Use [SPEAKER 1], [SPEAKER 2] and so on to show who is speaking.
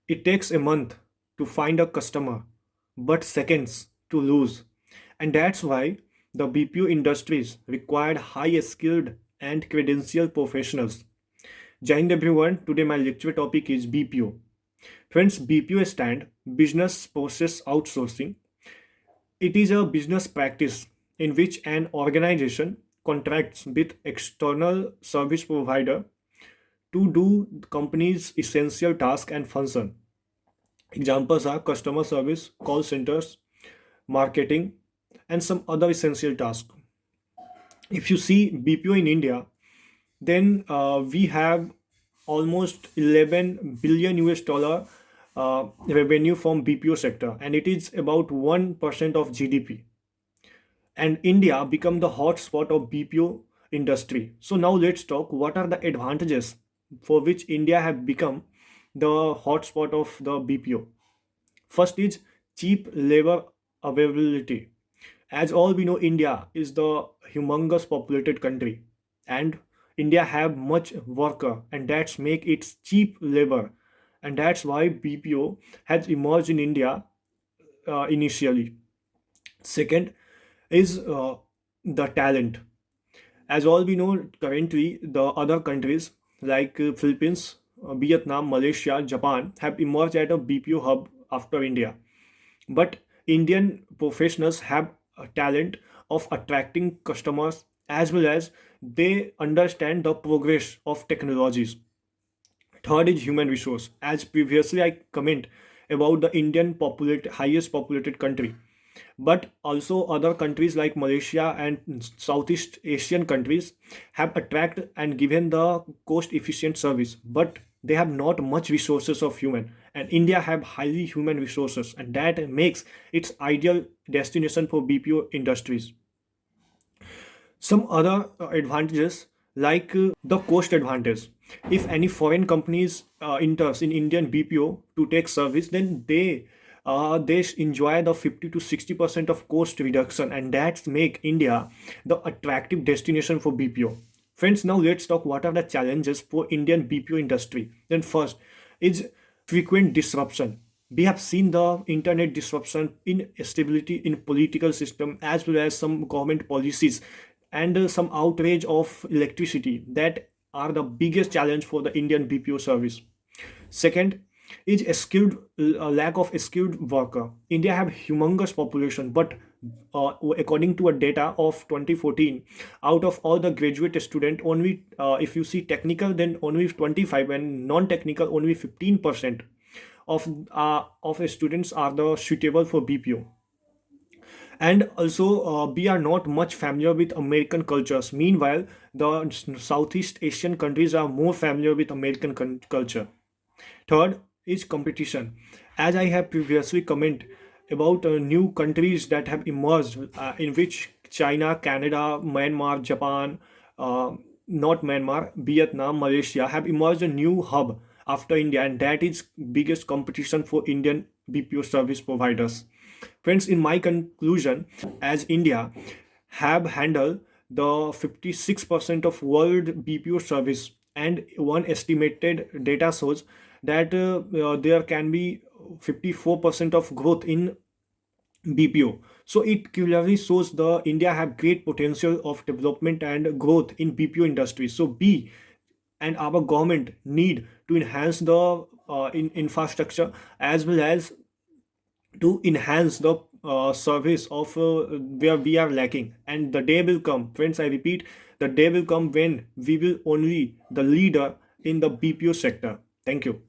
[SPEAKER 1] It takes a month to find a customer, but seconds to lose. And that's why the BPO industries required high skilled and credentialed professionals. Join everyone. Today my lecture topic is BPO. Friends, BPO stand Business Process Outsourcing. It is a business practice in which an organization contracts with external service provider to do the company's essential task and function. Examples are customer service, call centers, marketing, and some other essential tasks. If you see BPO in India, then we have almost 11 billion US dollar revenue from BPO sector, and it is about 1% of GDP. And India become the hotspot of BPO industry. So now let's talk what are the advantages for which India have become the hotspot of the BPO. First is cheap labor availability. As all we know, India is the humongous populated country, and India have much worker, and that's make it cheap labor, and that's why BPO has emerged in India initially. Second is the talent. As all we know, currently the other countries like Philippines, Vietnam, Malaysia, Japan have emerged at a BPO hub after India. But Indian professionals have a talent of attracting customers, as well as they understand the progress of technologies. Third is human resource. As previously I comment about the Indian highest populated country, but also other countries like Malaysia and Southeast Asian countries have attracted and given the cost efficient service, but they have not much resources of human, and India have highly human resources, and that makes its ideal destination for BPO industries. Some other advantages like the cost advantage. If any foreign companies enters in Indian BPO to take service, then they enjoy the 50 to 60% of cost reduction, and that's make India the attractive destination for BPO. Friends, now let's talk what are the challenges for Indian BPO industry. Then first is frequent disruption. We have seen the internet disruption, instability in political system, as well as some government policies, and some outrage of electricity that are the biggest challenge for the Indian BPO service. Second is a lack of a skilled worker. India have humongous population, but according to a data of 2014, out of all the graduate student, only if you see technical, then only 25, and non-technical only 15% of students are the suitable for BPO. And also we are not much familiar with American cultures. Meanwhile, the Southeast Asian countries are more familiar with American culture. Third is competition. As I have previously commented about new countries that have emerged, in which China, Canada, Myanmar, Japan, not Myanmar, Vietnam, Malaysia have emerged a new hub after India, and that is biggest competition for Indian BPO service providers. Friends, in my conclusion, as India have handled the 56% of world BPO service, and one estimated data shows that there can be 54% of growth in BPO. So it clearly shows the India have great potential of development and growth in BPO industry. So B and our government need to enhance the infrastructure, as well as to enhance the service of where we are lacking. And the day will come, friends, I repeat, the day will come when we will only the leader in the BPO sector. Thank you.